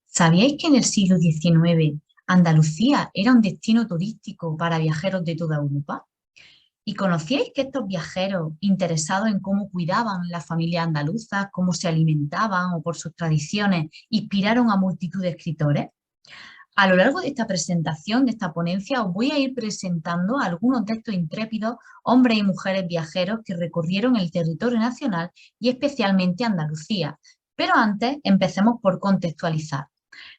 ¿Sabíais que en el siglo XIX Andalucía era un destino turístico para viajeros de toda Europa? ¿Y conocíais que estos viajeros, interesados en cómo cuidaban las familias andaluzas, cómo se alimentaban o por sus tradiciones, inspiraron a multitud de escritores? A lo largo de esta presentación, de esta ponencia, os voy a ir presentando a algunos de estos intrépidos hombres y mujeres viajeros que recorrieron el territorio nacional y especialmente Andalucía. Pero antes, empecemos por contextualizar.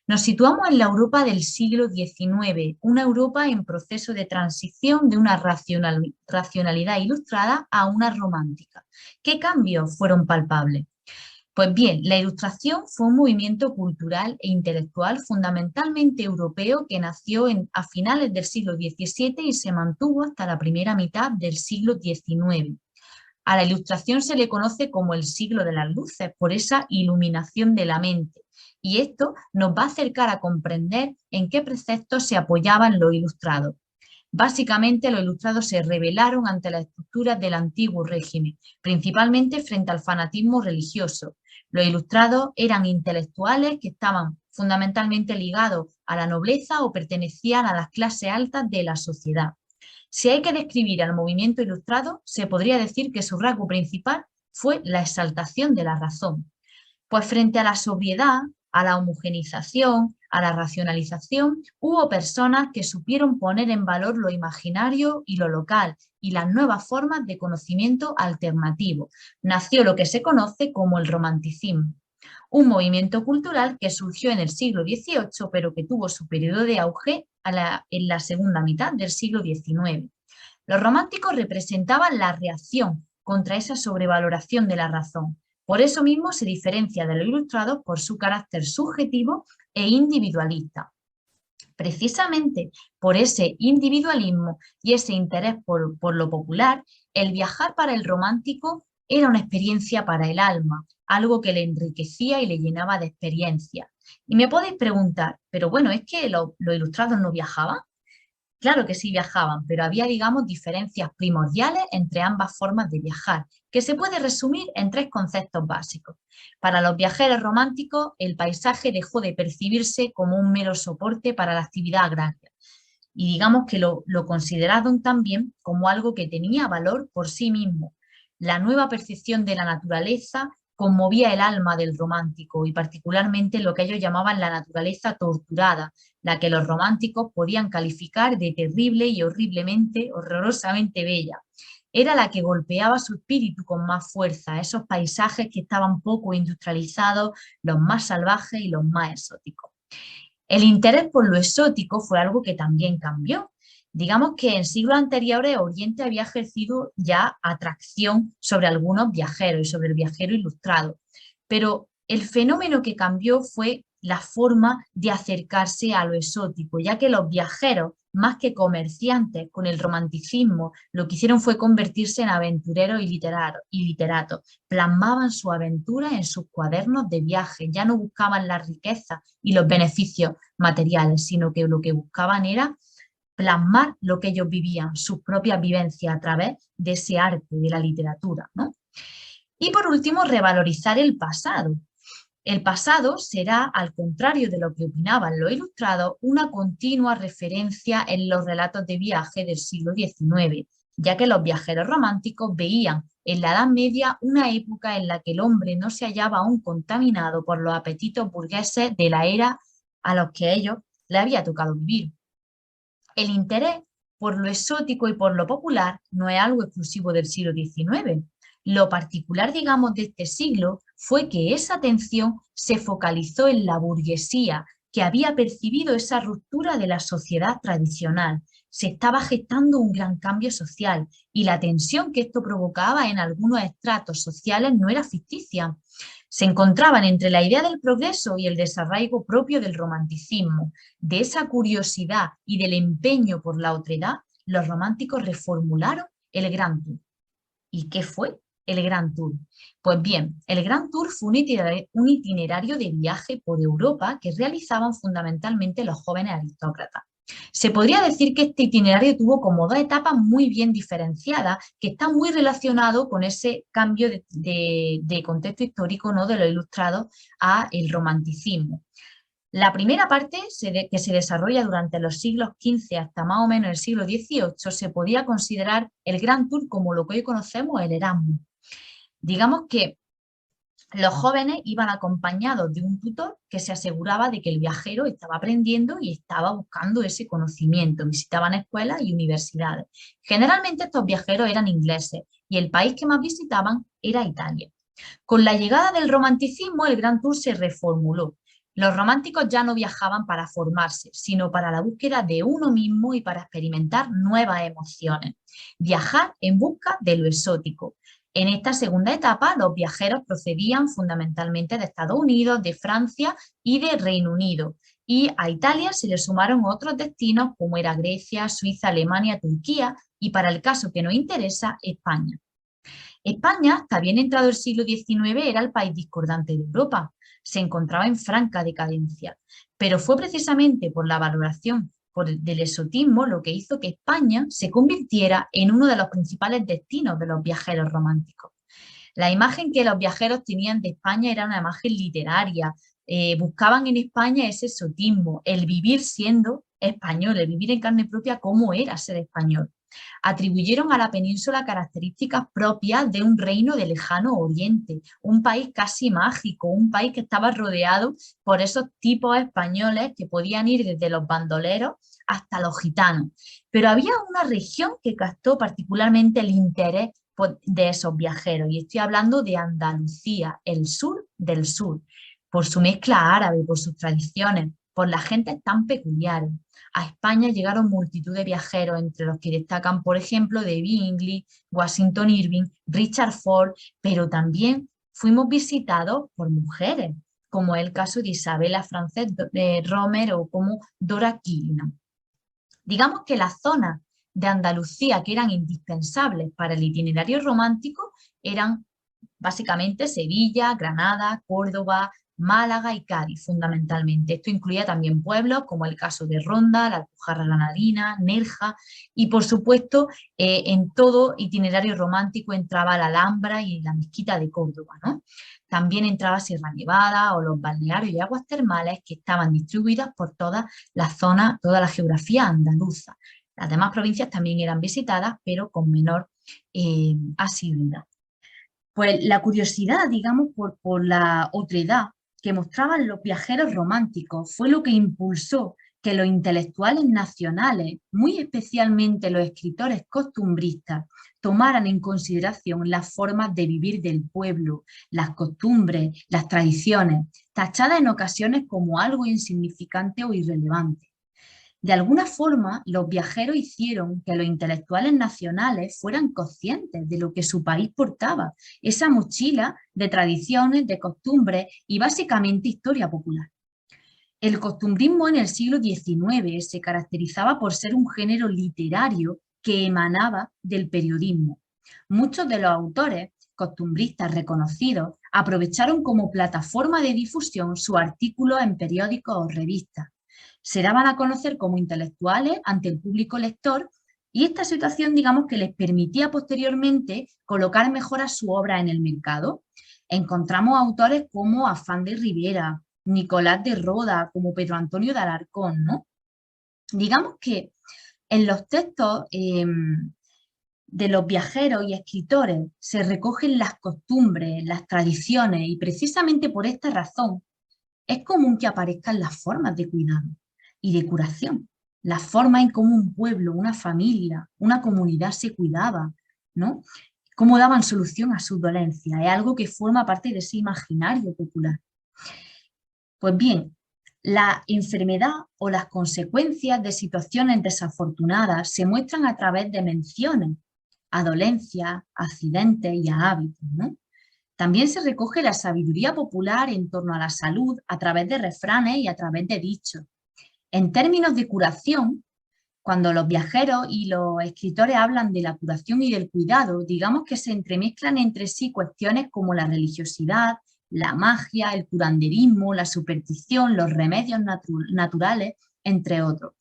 Nos situamos en la Europa del siglo XIX, una Europa en proceso de transición de una racionalidad ilustrada a una romántica. ¿Qué cambios fueron palpables? Pues bien, la Ilustración fue un movimiento cultural e intelectual fundamentalmente europeo que nació a finales del siglo XVII y se mantuvo hasta la primera mitad del siglo XIX. A la Ilustración se le conoce como el siglo de las luces, por esa iluminación de la mente. Y esto nos va a acercar a comprender en qué preceptos se apoyaban los ilustrados. Básicamente, los ilustrados se rebelaron ante las estructuras del antiguo régimen, principalmente frente al fanatismo religioso. Los ilustrados eran intelectuales que estaban fundamentalmente ligados a la nobleza o pertenecían a las clases altas de la sociedad. Si hay que describir al movimiento ilustrado, se podría decir que su rasgo principal fue la exaltación de la razón. Pues frente a la sobriedad, a la homogeneización, a la racionalización, hubo personas que supieron poner en valor lo imaginario y lo local y las nuevas formas de conocimiento alternativo. Nació lo que se conoce como el romanticismo, un movimiento cultural que surgió en el siglo XVIII, pero que tuvo su periodo de auge en la segunda mitad del siglo XIX. Los románticos representaban la reacción contra esa sobrevaloración de la razón. Por eso mismo se diferencia de los ilustrados por su carácter subjetivo e individualista. Precisamente por ese individualismo y ese interés por lo popular, el viajar para el romántico era una experiencia para el alma, algo que le enriquecía y le llenaba de experiencia. Y me podéis preguntar, pero bueno, ¿es que los ilustrados no viajaban? Claro que sí viajaban, pero había, digamos, diferencias primordiales entre ambas formas de viajar, que se puede resumir en tres conceptos básicos. Para los viajeros románticos, el paisaje dejó de percibirse como un mero soporte para la actividad agraria y digamos que lo consideraron también como algo que tenía valor por sí mismo. La nueva percepción de la naturaleza conmovía el alma del romántico y particularmente lo que ellos llamaban la naturaleza torturada, la que los románticos podían calificar de terrible y horriblemente, horrorosamente bella. Era la que golpeaba su espíritu con más fuerza, esos paisajes que estaban poco industrializados, los más salvajes y los más exóticos. El interés por lo exótico fue algo que también cambió. Digamos que en siglos anteriores Oriente había ejercido ya atracción sobre algunos viajeros y sobre el viajero ilustrado, pero el fenómeno que cambió fue la forma de acercarse a lo exótico, ya que los viajeros, más que comerciantes con el romanticismo, lo que hicieron fue convertirse en aventureros y literatos. Plasmaban su aventura en sus cuadernos de viaje, ya no buscaban la riqueza y los beneficios materiales, sino que lo que buscaban era plasmar lo que ellos vivían, sus propias vivencias a través de ese arte, de la literatura, ¿no? Y por último, revalorizar el pasado. El pasado será, al contrario de lo que opinaban los ilustrados, una continua referencia en los relatos de viaje del siglo XIX, ya que los viajeros románticos veían en la Edad Media una época en la que el hombre no se hallaba aún contaminado por los apetitos burgueses de la era a los que a ellos le había tocado vivir. El interés por lo exótico y por lo popular no es algo exclusivo del siglo XIX. Lo particular, digamos, de este siglo fue que esa atención se focalizó en la burguesía, que había percibido esa ruptura de la sociedad tradicional. Se estaba gestando un gran cambio social y la tensión que esto provocaba en algunos estratos sociales no era ficticia. Se encontraban entre la idea del progreso y el desarraigo propio del romanticismo. De esa curiosidad y del empeño por la otredad, los románticos reformularon el Gran Tour. ¿Y qué fue el Gran Tour? Pues bien, el Gran Tour fue un itinerario de viaje por Europa que realizaban fundamentalmente los jóvenes aristócratas. Se podría decir que este itinerario tuvo como dos etapas muy bien diferenciadas, que están muy relacionados con ese cambio de contexto histórico, ¿no?, de lo ilustrado a el romanticismo. La primera parte que se desarrolla durante los siglos XV hasta más o menos el siglo XVIII se podía considerar el Gran Tour como lo que hoy conocemos el Erasmus. Digamos que los jóvenes iban acompañados de un tutor que se aseguraba de que el viajero estaba aprendiendo y estaba buscando ese conocimiento. Visitaban escuelas y universidades. Generalmente estos viajeros eran ingleses y el país que más visitaban era Italia. Con la llegada del romanticismo, el Gran Tour se reformuló. Los románticos ya no viajaban para formarse, sino para la búsqueda de uno mismo y para experimentar nuevas emociones. Viajar en busca de lo exótico. En esta segunda etapa, los viajeros procedían fundamentalmente de Estados Unidos, de Francia y de Reino Unido. Y a Italia se le sumaron otros destinos como era Grecia, Suiza, Alemania, Turquía y, para el caso que nos interesa, España. España, hasta bien entrado el siglo XIX, era el país discordante de Europa. Se encontraba en franca decadencia, pero fue precisamente por la valoración del exotismo lo que hizo que España se convirtiera en uno de los principales destinos de los viajeros románticos. La imagen que los viajeros tenían de España era una imagen literaria. Buscaban en España ese exotismo, el vivir siendo español, el vivir en carne propia cómo era ser español. Atribuyeron a la península características propias de un reino de lejano oriente, un país casi mágico, un país que estaba rodeado por esos tipos españoles que podían ir desde los bandoleros hasta los gitanos. Pero había una región que captó particularmente el interés de esos viajeros, y estoy hablando de Andalucía, el sur del sur, por su mezcla árabe, por sus tradiciones, por la gente tan peculiar. A España llegaron multitud de viajeros, entre los que destacan, por ejemplo, David Inglis, Washington Irving, Richard Ford, pero también fuimos visitados por mujeres, como es el caso de Isabella Frances Romer o como Dora Killian. Digamos que las zonas de Andalucía que eran indispensables para el itinerario romántico eran básicamente Sevilla, Granada, Córdoba, Málaga y Cádiz, fundamentalmente. Esto incluía también pueblos como el caso de Ronda, la Alpujarra Granadina, Nerja y, por supuesto, en todo itinerario romántico entraba la Alhambra y la Mezquita de Córdoba, ¿no? También entraba Sierra Nevada o los balnearios y aguas termales que estaban distribuidas por toda la zona, toda la geografía andaluza. Las demás provincias también eran visitadas, pero con menor asiduidad. Pues la curiosidad, digamos, por la otredad que mostraban los viajeros románticos fue lo que impulsó que los intelectuales nacionales, muy especialmente los escritores costumbristas, tomaran en consideración las formas de vivir del pueblo, las costumbres, las tradiciones, tachadas en ocasiones como algo insignificante o irrelevante. De alguna forma, los viajeros hicieron que los intelectuales nacionales fueran conscientes de lo que su país portaba, esa mochila de tradiciones, de costumbres y básicamente historia popular. El costumbrismo en el siglo XIX se caracterizaba por ser un género literario que emanaba del periodismo. Muchos de los autores costumbristas reconocidos aprovecharon como plataforma de difusión sus artículos en periódicos o revistas. Se daban a conocer como intelectuales ante el público lector y esta situación, digamos, que les permitía posteriormente colocar mejor su obra en el mercado. Encontramos autores como Afán de Rivera, Nicolás de Roda, como Pedro Antonio de Alarcón, ¿no? Digamos que en los textos de los viajeros y escritores se recogen las costumbres, las tradiciones y precisamente por esta razón es común que aparezcan las formas de cuidado y de curación, la forma en cómo un pueblo, una familia, una comunidad se cuidaba, ¿no? Cómo daban solución a sus dolencias, es algo que forma parte de ese imaginario popular. Pues bien, la enfermedad o las consecuencias de situaciones desafortunadas se muestran a través de menciones a dolencias, accidentes y a hábitos, ¿no? También se recoge la sabiduría popular en torno a la salud a través de refranes y a través de dichos. En términos de curación, cuando los viajeros y los escritores hablan de la curación y del cuidado, digamos que se entremezclan entre sí cuestiones como la religiosidad, la magia, el curanderismo, la superstición, los remedios naturales, entre otros.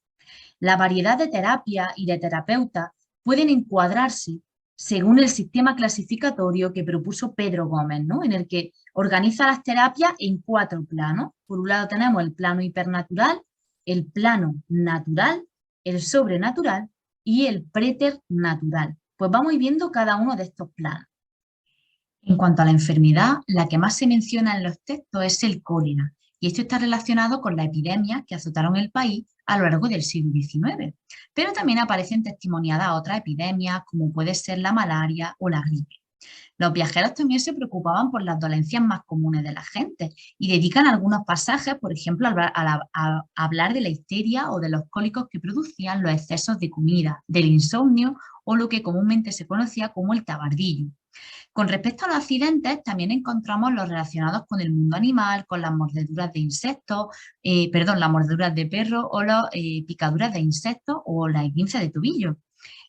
La variedad de terapias y de terapeutas pueden encuadrarse según el sistema clasificatorio que propuso Pedro Gómez, ¿no? En el que organiza las terapias en 4 planos: Por un lado tenemos el plano hipernatural, el plano natural, el sobrenatural y el preternatural. Pues vamos viendo cada uno de estos planos. En cuanto a la enfermedad, la que más se menciona en los textos es el cólera, y esto está relacionado con las epidemias que azotaron el país a lo largo del siglo XIX. Pero también aparecen testimoniadas otras epidemias, como puede ser la malaria o la gripe. Los viajeros también se preocupaban por las dolencias más comunes de la gente y dedican algunos pasajes, por ejemplo, a hablar de la histeria o de los cólicos que producían los excesos de comida, del insomnio o lo que comúnmente se conocía como el tabardillo. Con respecto a los accidentes, también encontramos los relacionados con el mundo animal, con las mordeduras de insectos, las mordeduras de perro o las picaduras de insectos o la esguince de tobillo.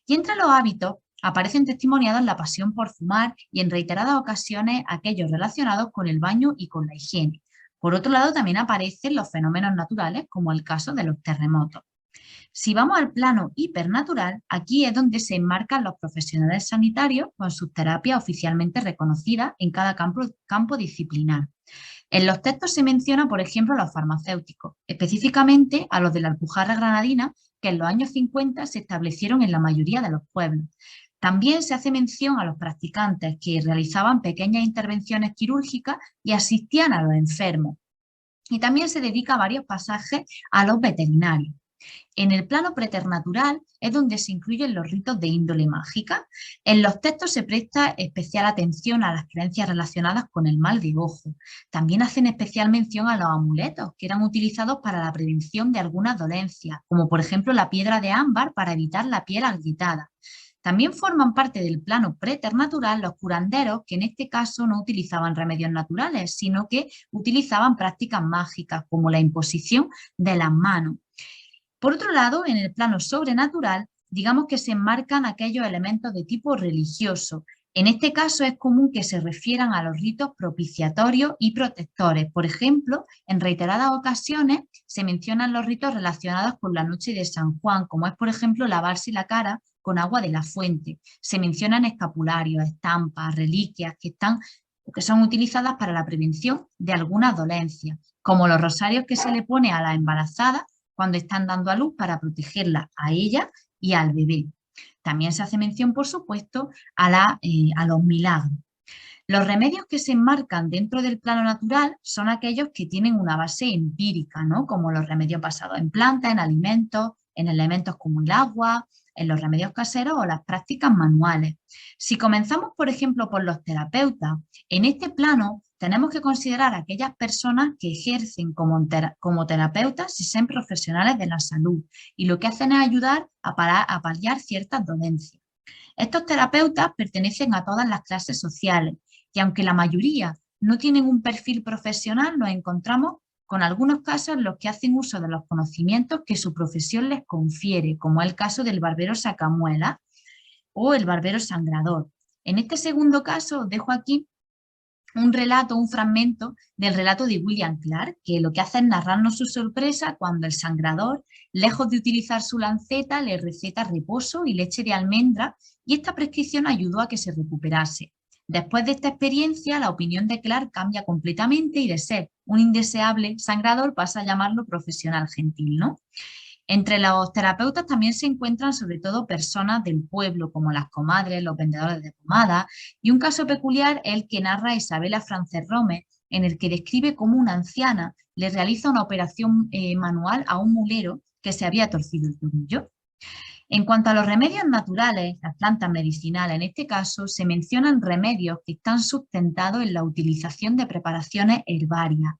Y entre los hábitos aparecen testimoniados la pasión por fumar y en reiteradas ocasiones aquellos relacionados con el baño y con la higiene. Por otro lado, también aparecen los fenómenos naturales, como el caso de los terremotos. Si vamos al plano hipernatural, aquí es donde se enmarcan los profesionales sanitarios con sus terapias oficialmente reconocidas en cada campo disciplinar. En los textos se menciona, por ejemplo, a los farmacéuticos, específicamente a los de la Alpujarra Granadina, que en los años 50 se establecieron en la mayoría de los pueblos. También se hace mención a los practicantes que realizaban pequeñas intervenciones quirúrgicas y asistían a los enfermos. Y también se dedica varios pasajes a los veterinarios. En el plano preternatural es donde se incluyen los ritos de índole mágica. En los textos se presta especial atención a las creencias relacionadas con el mal de ojo. También hacen especial mención a los amuletos, que eran utilizados para la prevención de algunas dolencias, como por ejemplo la piedra de ámbar para evitar la piel agrietada. También forman parte del plano preternatural los curanderos, que en este caso no utilizaban remedios naturales, sino que utilizaban prácticas mágicas, como la imposición de las manos. Por otro lado, en el plano sobrenatural, digamos que se enmarcan aquellos elementos de tipo religioso. En este caso es común que se refieran a los ritos propiciatorios y protectores. Por ejemplo, en reiteradas ocasiones se mencionan los ritos relacionados con la noche de San Juan, como es, por ejemplo, lavarse la cara con agua de la fuente. Se mencionan escapularios, estampas, reliquias que son utilizadas para la prevención de algunas dolencias, como los rosarios que se le pone a las embarazadas cuando están dando a luz para protegerla a ella y al bebé. También se hace mención, por supuesto, a los milagros. Los remedios que se enmarcan dentro del plano natural son aquellos que tienen una base empírica, ¿no? Como los remedios basados en plantas, en alimentos, en elementos como el agua, en los remedios caseros o las prácticas manuales. Si comenzamos, por ejemplo, por los terapeutas, en este plano tenemos que considerar a aquellas personas que ejercen como terapeutas y son profesionales de la salud y lo que hacen es ayudar a paliar ciertas dolencias. Estos terapeutas pertenecen a todas las clases sociales y aunque la mayoría no tienen un perfil profesional, nos encontramos con algunos casos en los que hacen uso de los conocimientos que su profesión les confiere, como es el caso del barbero sacamuela o el barbero sangrador. En este segundo caso os dejo aquí un fragmento del relato de William Clark, que lo que hace es narrarnos su sorpresa cuando el sangrador, lejos de utilizar su lanceta, le receta reposo y leche de almendra, y esta prescripción ayudó a que se recuperase. Después de esta experiencia, la opinión de Clark cambia completamente y de ser un indeseable sangrador pasa a llamarlo profesional gentil, ¿no? Entre los terapeutas también se encuentran sobre todo personas del pueblo, como las comadres, los vendedores de pomada, y un caso peculiar es el que narra Isabela Frances Rome, en el que describe cómo una anciana le realiza una operación manual a un mulero que se había torcido el tobillo. En cuanto a los remedios naturales, las plantas medicinales en este caso, se mencionan remedios que están sustentados en la utilización de preparaciones herbarias.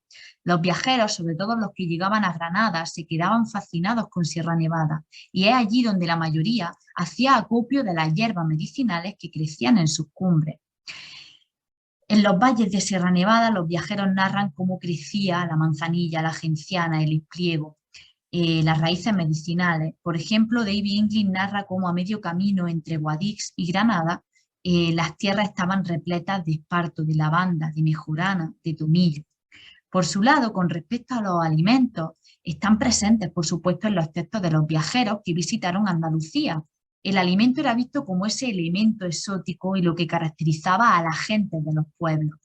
Los viajeros, sobre todo los que llegaban a Granada, se quedaban fascinados con Sierra Nevada y es allí donde la mayoría hacía acopio de las hierbas medicinales que crecían en sus cumbres. En los valles de Sierra Nevada los viajeros narran cómo crecía la manzanilla, la genciana, el espliego, las raíces medicinales. Por ejemplo, David Inglis narra cómo a medio camino entre Guadix y Granada las tierras estaban repletas de esparto, de lavanda, de mejorana, de tomillo. Por su lado, con respecto a los alimentos, están presentes, por supuesto, en los textos de los viajeros que visitaron Andalucía. El alimento era visto como ese elemento exótico y lo que caracterizaba a la gente de los pueblos.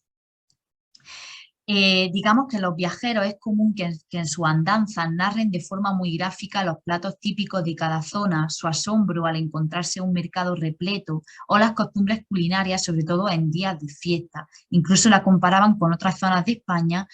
Digamos que los viajeros es común que en sus andanzas narren de forma muy gráfica los platos típicos de cada zona, su asombro al encontrarse un mercado repleto o las costumbres culinarias, sobre todo en días de fiesta. Incluso la comparaban con otras zonas de España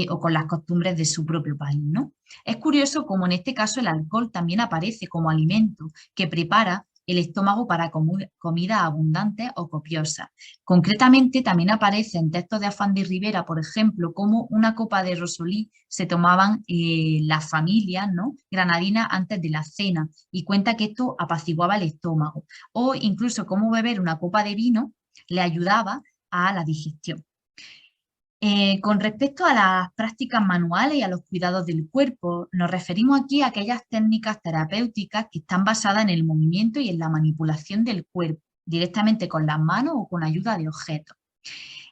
o con las costumbres de su propio país, ¿no? Es curioso cómo en este caso el alcohol también aparece como alimento que prepara el estómago para comidas abundantes o copiosas. Concretamente, también aparece en textos de Afán de Rivera, por ejemplo, cómo una copa de rosolí se tomaban las familias, ¿no?, granadinas antes de la cena, y cuenta que esto apaciguaba el estómago. O incluso cómo beber una copa de vino le ayudaba a la digestión. Con respecto a las prácticas manuales y a los cuidados del cuerpo, nos referimos aquí a aquellas técnicas terapéuticas que están basadas en el movimiento y en la manipulación del cuerpo, directamente con las manos o con ayuda de objetos.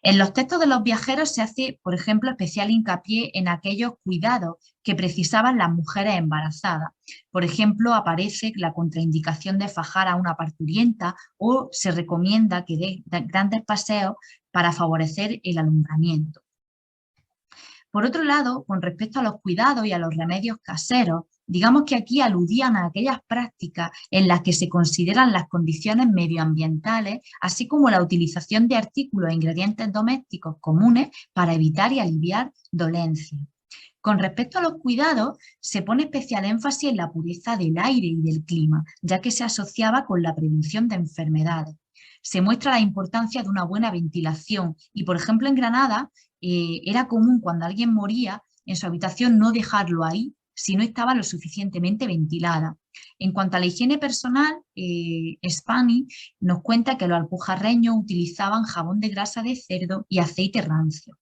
En los textos de los viajeros se hace, por ejemplo, especial hincapié en aquellos cuidados que precisaban las mujeres embarazadas. Por ejemplo, aparece la contraindicación de fajar a una parturienta o se recomienda que dé grandes paseos para favorecer el alumbramiento. Por otro lado, con respecto a los cuidados y a los remedios caseros, digamos que aquí aludían a aquellas prácticas en las que se consideran las condiciones medioambientales, así como la utilización de artículos e ingredientes domésticos comunes para evitar y aliviar dolencias. Con respecto a los cuidados, se pone especial énfasis en la pureza del aire y del clima, ya que se asociaba con la prevención de enfermedades. Se muestra la importancia de una buena ventilación y, por ejemplo, en Granada era común cuando alguien moría en su habitación no dejarlo ahí si no estaba lo suficientemente ventilada. En cuanto a la higiene personal, Spani nos cuenta que los alpujarreños utilizaban jabón de grasa de cerdo y aceite rancio.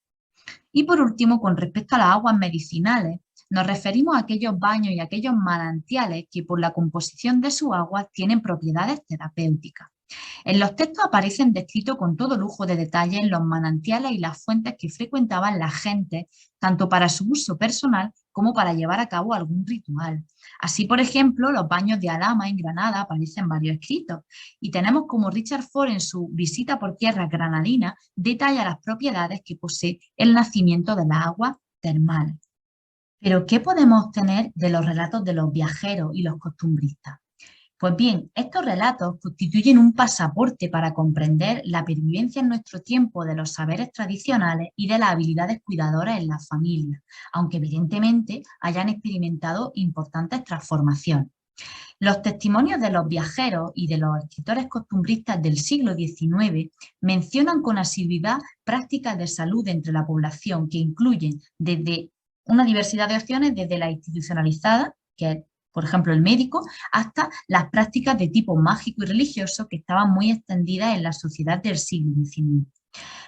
Y por último, con respecto a las aguas medicinales, nos referimos a aquellos baños y aquellos manantiales que por la composición de sus aguas tienen propiedades terapéuticas. En los textos aparecen descritos con todo lujo de detalles los manantiales y las fuentes que frecuentaban la gente, tanto para su uso personal como para llevar a cabo algún ritual. Así, por ejemplo, los baños de Alhama en Granada aparecen varios escritos y tenemos como Richard Ford en su visita por tierras granadinas detalla las propiedades que posee el nacimiento de las aguas termales. Pero, ¿qué podemos obtener de los relatos de los viajeros y los costumbristas? Pues bien, estos relatos constituyen un pasaporte para comprender la pervivencia en nuestro tiempo de los saberes tradicionales y de las habilidades cuidadoras en las familias, aunque evidentemente hayan experimentado importantes transformaciones. Los testimonios de los viajeros y de los escritores costumbristas del siglo XIX mencionan con asiduidad prácticas de salud entre la población que incluyen desde una diversidad de opciones, desde la institucionalizada, que es, por ejemplo, el médico, hasta las prácticas de tipo mágico y religioso que estaban muy extendidas en la sociedad del siglo XIX.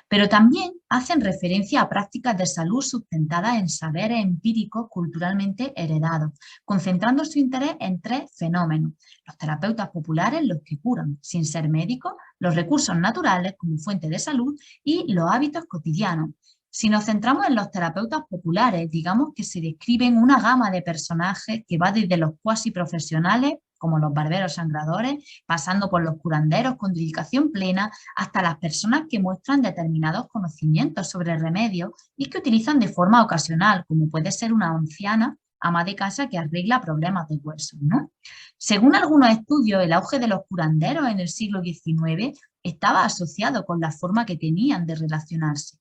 Pero también hacen referencia a prácticas de salud sustentadas en saberes empíricos culturalmente heredados, concentrando su interés en tres fenómenos: los terapeutas populares, los que curan sin ser médicos, los recursos naturales como fuente de salud y los hábitos cotidianos. Si nos centramos en los terapeutas populares, digamos que se describen una gama de personajes que va desde los cuasi profesionales, como los barberos sangradores, pasando por los curanderos con dedicación plena, hasta las personas que muestran determinados conocimientos sobre remedios y que utilizan de forma ocasional, como puede ser una anciana ama de casa que arregla problemas de huesos, ¿no? Según algunos estudios, el auge de los curanderos en el siglo XIX estaba asociado con la forma que tenían de relacionarse.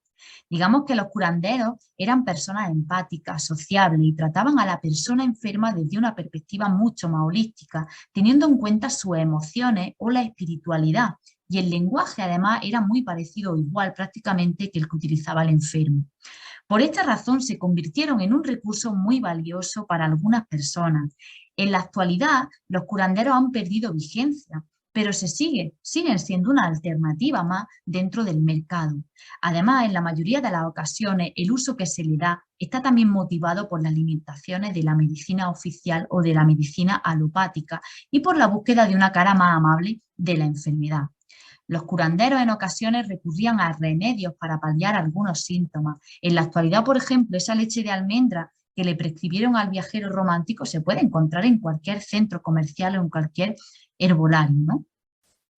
Digamos que los curanderos eran personas empáticas, sociables y trataban a la persona enferma desde una perspectiva mucho más holística, teniendo en cuenta sus emociones o la espiritualidad. Y el lenguaje además era muy parecido o igual prácticamente que el que utilizaba el enfermo. Por esta razón se convirtieron en un recurso muy valioso para algunas personas. En la actualidad, los curanderos han perdido vigencia, pero siguen siendo una alternativa más dentro del mercado. Además, en la mayoría de las ocasiones, el uso que se le da está también motivado por las limitaciones de la medicina oficial o de la medicina alopática y por la búsqueda de una cara más amable de la enfermedad. Los curanderos en ocasiones recurrían a remedios para paliar algunos síntomas. En la actualidad, por ejemplo, esa leche de almendra que le prescribieron al viajero romántico se puede encontrar en cualquier centro comercial o en cualquier herbolario, ¿no?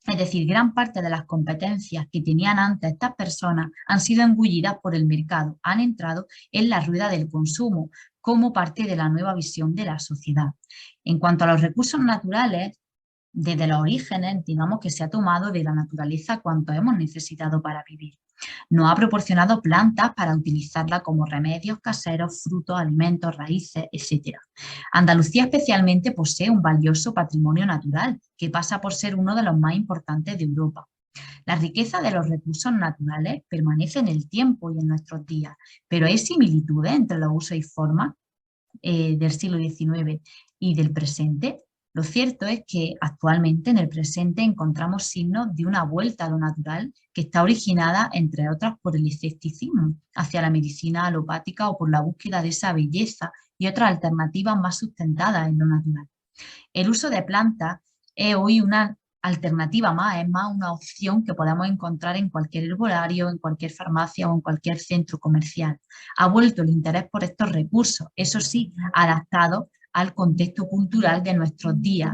Es decir, gran parte de las competencias que tenían antes estas personas han sido engullidas por el mercado, han entrado en la rueda del consumo como parte de la nueva visión de la sociedad. En cuanto a los recursos naturales, desde los orígenes, digamos que se ha tomado de la naturaleza cuanto hemos necesitado para vivir. Nos ha proporcionado plantas para utilizarla como remedios caseros, frutos, alimentos, raíces, etcétera. Andalucía especialmente posee un valioso patrimonio natural que pasa por ser uno de los más importantes de Europa. La riqueza de los recursos naturales permanece en el tiempo y en nuestros días, pero hay similitudes entre los usos y formas del siglo XIX y del presente. Lo cierto es que actualmente en el presente encontramos signos de una vuelta a lo natural que está originada, entre otras, por el escepticismo hacia la medicina alopática o por la búsqueda de esa belleza y otras alternativas más sustentadas en lo natural. El uso de plantas es hoy una alternativa más, es más una opción que podemos encontrar en cualquier herbolario, en cualquier farmacia o en cualquier centro comercial. Ha vuelto el interés por estos recursos, eso sí, adaptado al contexto cultural de nuestros días.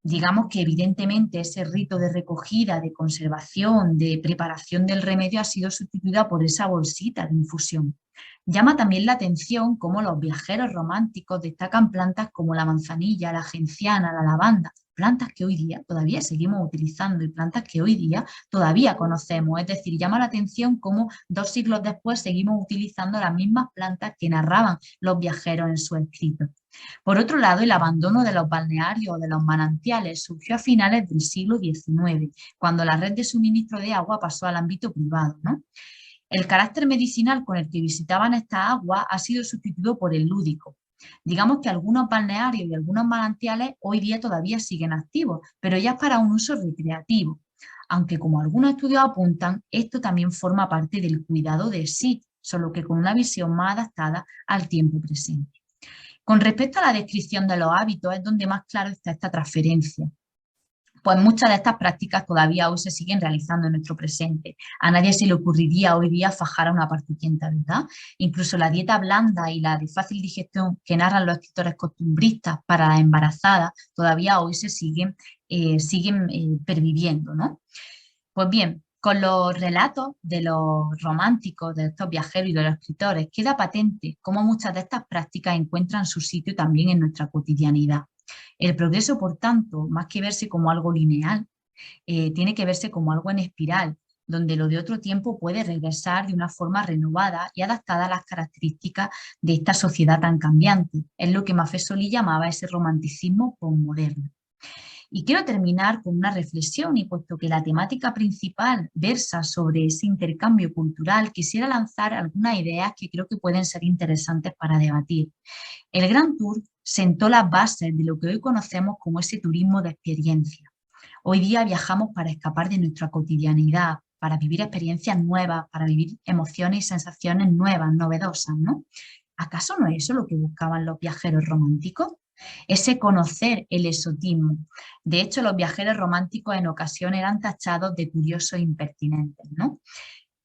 Digamos que evidentemente ese rito de recogida, de conservación, de preparación del remedio ha sido sustituida por esa bolsita de infusión. Llama también la atención cómo los viajeros románticos destacan plantas como la manzanilla, la genciana, la lavanda, plantas que hoy día todavía seguimos utilizando y plantas que hoy día todavía conocemos. Es decir, llama la atención cómo 2 siglos después seguimos utilizando las mismas plantas que narraban los viajeros en sus escritos. Por otro lado, el abandono de los balnearios o de los manantiales surgió a finales del siglo XIX, cuando la red de suministro de agua pasó al ámbito privado, ¿no? El carácter medicinal con el que visitaban esta agua ha sido sustituido por el lúdico. Digamos que algunos balnearios y algunos manantiales hoy día todavía siguen activos, pero ya es para un uso recreativo. Aunque como algunos estudios apuntan, esto también forma parte del cuidado de sí, solo que con una visión más adaptada al tiempo presente. Con respecto a la descripción de los hábitos, es donde más claro está esta transferencia. Pues muchas de estas prácticas todavía hoy se siguen realizando en nuestro presente. A nadie se le ocurriría hoy día fajar a una parturienta, ¿verdad? Incluso la dieta blanda y la de fácil digestión que narran los escritores costumbristas para las embarazadas todavía hoy se siguen perviviendo, ¿no? Pues bien, con los relatos de los románticos, de estos viajeros y de los escritores, queda patente cómo muchas de estas prácticas encuentran su sitio también en nuestra cotidianidad. El progreso, por tanto, más que verse como algo lineal, tiene que verse como algo en espiral, donde lo de otro tiempo puede regresar de una forma renovada y adaptada a las características de esta sociedad tan cambiante. Es lo que Maffesoli llamaba ese romanticismo posmoderno. Y quiero terminar con una reflexión y puesto que la temática principal versa sobre ese intercambio cultural, quisiera lanzar algunas ideas que creo que pueden ser interesantes para debatir. El Gran Tour sentó las bases de lo que hoy conocemos como ese turismo de experiencia. Hoy día viajamos para escapar de nuestra cotidianidad, para vivir experiencias nuevas, para vivir emociones y sensaciones nuevas, novedosas, ¿no? ¿Acaso no es eso lo que buscaban los viajeros románticos? Ese conocer el exotismo. De hecho, los viajeros románticos en ocasiones eran tachados de curiosos e impertinentes, ¿no?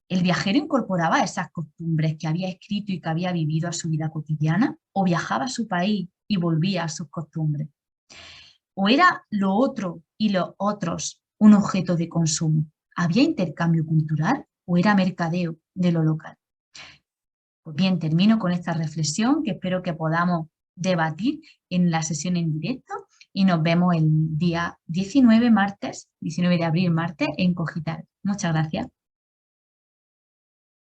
¿El viajero incorporaba esas costumbres que había escrito y que había vivido a su vida cotidiana? ¿O viajaba a su país y volvía a sus costumbres? ¿O era lo otro y los otros un objeto de consumo? ¿Había intercambio cultural o era mercadeo de lo local? Pues bien, termino con esta reflexión que espero que podamos debatir en la sesión en directo y nos vemos el día 19 de abril, martes, en Cogital. Muchas gracias.